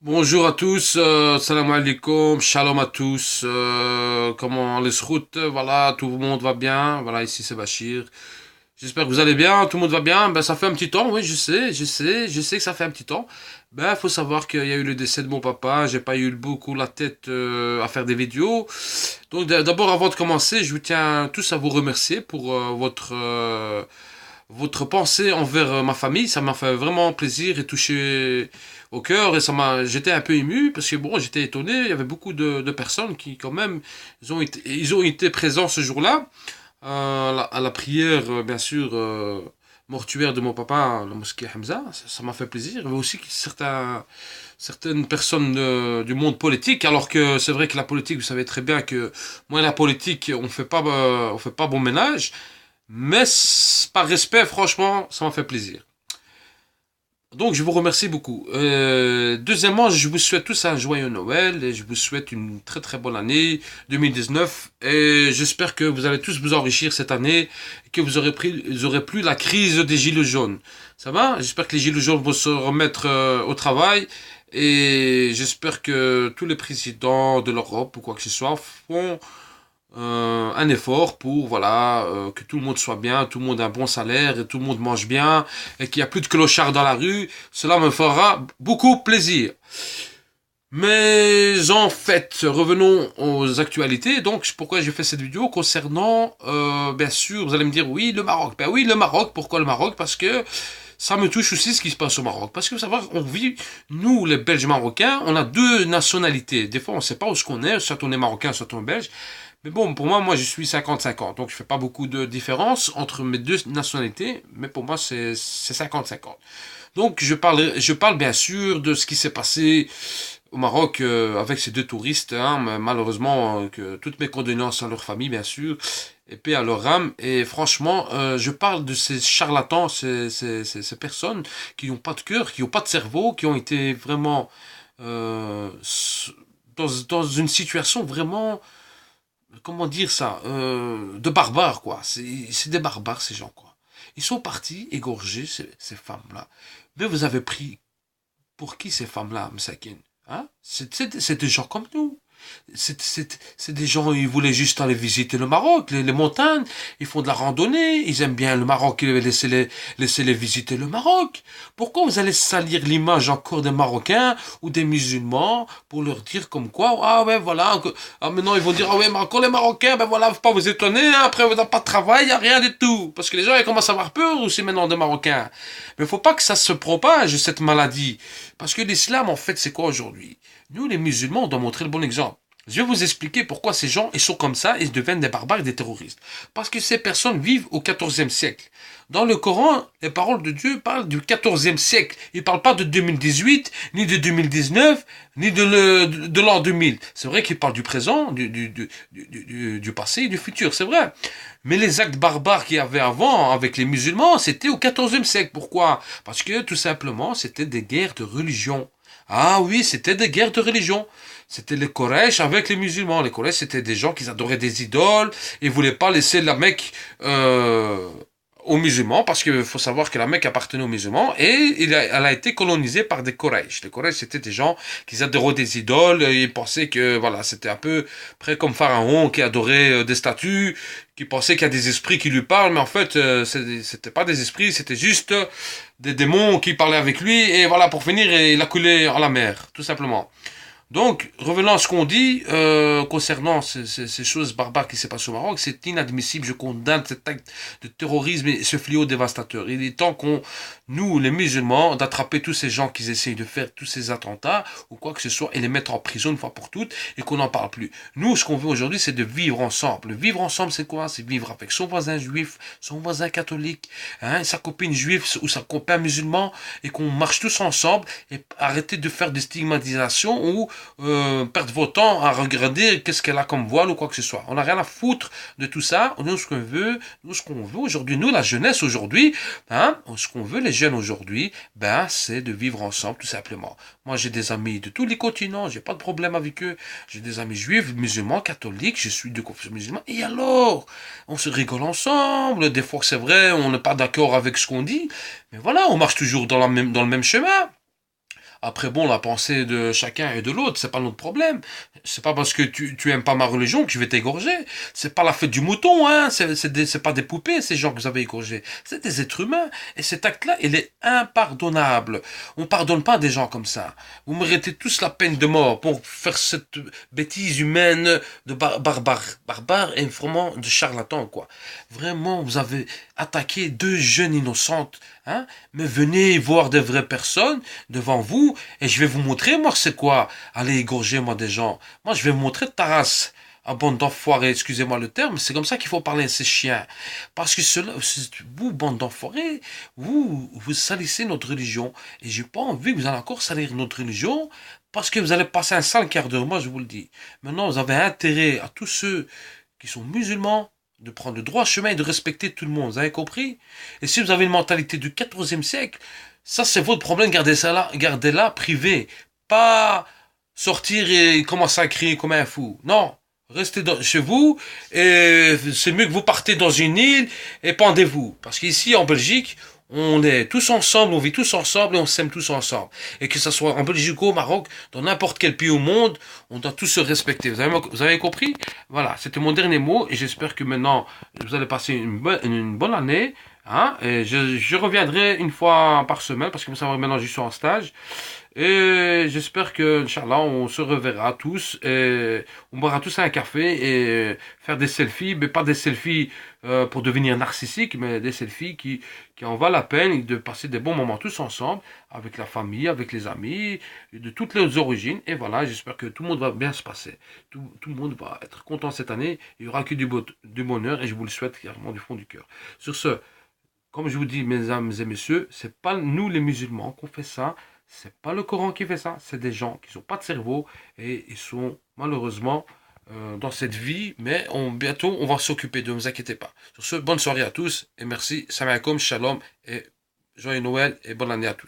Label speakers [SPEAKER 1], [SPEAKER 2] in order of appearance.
[SPEAKER 1] Bonjour à tous, salam alaikum, shalom à tous, comment les routes, voilà, tout le monde va bien, voilà, ici c'est Bachir. J'espère que vous allez bien, tout le monde va bien, ben ça fait un petit temps, oui, je sais que ça fait un petit temps. Ben, faut savoir qu'il y a eu le décès de mon papa, j'ai pas eu beaucoup la tête à faire des vidéos. Donc d'abord, avant de commencer, je vous tiens tous à vous remercier pour votre pensée envers ma famille. Ça m'a fait vraiment plaisir et touché au cœur. Et j'étais un peu ému parce que bon, j'étais étonné. Il y avait beaucoup de personnes qui, quand même, ils ont été présents ce jour-là à la prière, bien sûr. Mortuaire de mon papa, la mosquée Hamza, ça m'a fait plaisir. Il y avait aussi certaines personnes du monde politique, alors que c'est vrai que la politique, vous savez très bien que moi, la politique, on fait pas bon ménage. Mais par respect, franchement, ça m'a fait plaisir. Donc, je vous remercie beaucoup. Deuxièmement, je vous souhaite tous un joyeux Noël et je vous souhaite une très très bonne année 2019. Et j'espère que vous allez tous vous enrichir cette année et que vous aurez plus la crise des gilets jaunes. Ça va? J'espère que les gilets jaunes vont se remettre au travail et j'espère que tous les présidents de l'Europe ou quoi que ce soit font un effort pour voilà que tout le monde soit bien, tout le monde a un bon salaire et tout le monde mange bien et qu'il n'y a plus de clochards dans la rue. Cela me fera beaucoup plaisir. Mais en fait, revenons aux actualités. Donc, c'est pourquoi j'ai fait cette vidéo concernant, bien sûr, vous allez me dire, oui, le Maroc. Ben oui, le Maroc. Pourquoi le Maroc? Parce que ça me touche aussi ce qui se passe au Maroc. Parce que vous savez, on vit, nous, les Belges marocains, on a deux nationalités. Des fois, on ne sait pas où ce qu'on est, soit on est marocain, soit on est belge. Mais bon, pour moi, je suis 50-50. Donc, je fais pas beaucoup de différence entre mes deux nationalités. Mais pour moi, c'est 50-50. Donc, je parle bien sûr de ce qui s'est passé au Maroc avec ces deux touristes. Hein, mais malheureusement, que toutes mes condoléances à leur famille, bien sûr. Et paix à leur âme. Et franchement, je parle de ces charlatans, ces personnes qui n'ont pas de cœur, qui n'ont pas de cerveau, qui ont été vraiment euh, dans une situation vraiment, comment dire ça, de barbares, quoi. C'est des barbares, ces gens, quoi. Ils sont partis égorger ces femmes-là. Mais vous avez pris pour qui ces femmes-là, Msakin? Hein? C'est des gens comme nous. C'est des gens, ils voulaient juste aller visiter le Maroc, les montagnes, ils font de la randonnée, ils aiment bien le Maroc, ils laissez-les visiter le Maroc. Pourquoi vous allez salir l'image encore des Marocains ou des musulmans pour leur dire comme quoi, ah ouais, voilà, maintenant ils vont dire, ah ouais, mais encore les Marocains, ben voilà, faut pas vous étonner, hein, après vous n'avez pas de travail, il n'y a rien du tout. Parce que les gens, ils commencent à avoir peur aussi maintenant des Marocains. Mais faut pas que ça se propage, cette maladie. Parce que l'islam, en fait, c'est quoi aujourd'hui? Nous, les musulmans, on doit montrer le bon exemple. Je vais vous expliquer pourquoi ces gens ils sont comme ça et ils deviennent des barbares et des terroristes. Parce que ces personnes vivent au XIVe siècle. Dans le Coran, les paroles de Dieu parlent du XIVe siècle. Ils ne parlent pas de 2018, ni de 2019, ni de l'an 2000. C'est vrai qu'ils parlent du présent, du passé et du futur, c'est vrai. Mais les actes barbares qu'il y avait avant avec les musulmans, c'était au XIVe siècle. Pourquoi? Parce que tout simplement, c'était des guerres de religion. Ah oui, c'était des guerres de religion. C'était les Quraysh avec les musulmans. Les Quraysh, c'était des gens qui adoraient des idoles et voulaient pas laisser la Mecque aux musulmans, parce qu'il faut savoir que la Mecque appartenait aux musulmans et elle a été colonisée par des Quraysh. Les Quraysh, c'était des gens qui adoraient des idoles, et ils pensaient que voilà, c'était un peu près comme Pharaon qui adorait des statues, qui pensait qu'il y a des esprits qui lui parlent, mais en fait, c'était pas des esprits, c'était juste des démons qui parlaient avec lui, et voilà, pour finir, il a coulé en la mer, tout simplement. Donc, revenons à ce qu'on dit concernant ces choses barbares qui se passent au Maroc, c'est inadmissible. Je condamne cet acte de terrorisme et ce fléau dévastateur. Il est temps qu'on, nous, les musulmans, d'attraper tous ces gens qui essayent de faire tous ces attentats ou quoi que ce soit et les mettre en prison une fois pour toutes et qu'on n'en parle plus. Nous, ce qu'on veut aujourd'hui, c'est de vivre ensemble. Vivre ensemble, c'est quoi? C'est vivre avec son voisin juif, son voisin catholique, hein, sa copine juive ou sa copain musulman et qu'on marche tous ensemble et arrêter de faire des stigmatisations ou perdre votre temps à regarder qu'est-ce qu'elle a comme voile ou quoi que ce soit. On n'a rien à foutre de tout ça. Nous ce qu'on veut aujourd'hui, nous la jeunesse aujourd'hui, hein, ce qu'on veut les jeunes aujourd'hui, ben c'est de vivre ensemble tout simplement. Moi j'ai des amis de tous les continents, j'ai pas de problème avec eux. J'ai des amis juifs, musulmans, catholiques, je suis de confession musulmane. Et alors, on se rigole ensemble. Des fois c'est vrai, on n'est pas d'accord avec ce qu'on dit, mais voilà, on marche toujours dans le même chemin. Après, bon, la pensée de chacun et de l'autre, c'est pas notre problème. C'est pas parce que tu aimes pas ma religion que je vais t'égorger. C'est pas la fête du mouton, hein. C'est pas des poupées, ces gens que vous avez égorgés. C'est des êtres humains. Et cet acte-là, il est impardonnable. On pardonne pas des gens comme ça. Vous méritez tous la peine de mort pour faire cette bêtise humaine de barbare et vraiment de charlatan, quoi. Vraiment, vous avez attaqué deux jeunes innocentes, hein. Mais venez voir des vraies personnes devant vous et je vais vous montrer, moi, c'est quoi aller égorger, moi, des gens. Moi, je vais vous montrer ta race. Un bande d'enfoirés, excusez-moi le terme, c'est comme ça qu'il faut parler à ces chiens. Parce que cela, vous, bande d'enfoirés, vous salissez notre religion. Et j'ai pas envie que vous allez encore salir notre religion, parce que vous allez passer un sale quart d'heure, moi je vous le dis. Maintenant, vous avez intérêt à tous ceux qui sont musulmans de prendre le droit chemin et de respecter tout le monde. Vous avez compris? Et si vous avez une mentalité du 14e siècle, ça c'est votre problème, gardez-la privé. Pas sortir et commencer à crier comme un fou. Non. Restez chez vous et c'est mieux que vous partez dans une île et pendez-vous. Parce qu'ici en Belgique, on est tous ensemble, on vit tous ensemble et on s'aime tous ensemble. Et que ce soit en Belgique ou au Maroc, dans n'importe quel pays au monde, on doit tous se respecter. Vous avez compris? Voilà, c'était mon dernier mot et j'espère que maintenant vous allez passer une bonne année. Hein, et je reviendrai une fois par semaine parce que vous savez maintenant je suis en stage. Et j'espère que, Inch'Allah, on se reverra tous et on boira tous un café et faire des selfies, mais pas des selfies pour devenir narcissique, mais des selfies qui en valent la peine de passer des bons moments tous ensemble, avec la famille, avec les amis, de toutes les origines. Et voilà, j'espère que tout le monde va bien se passer. Tout le monde va être content cette année. Il y aura que du bonheur et je vous le souhaite clairement du fond du cœur. Sur ce, comme je vous dis, mesdames et messieurs, c'est pas nous les musulmans qu'on fait ça, c'est pas le Coran qui fait ça, c'est des gens qui n'ont pas de cerveau et ils sont malheureusement dans cette vie, mais bientôt on va s'occuper d'eux, ne vous inquiétez pas. Sur ce, bonne soirée à tous et merci, salam alaikum, shalom et joyeux Noël et bonne année à tous.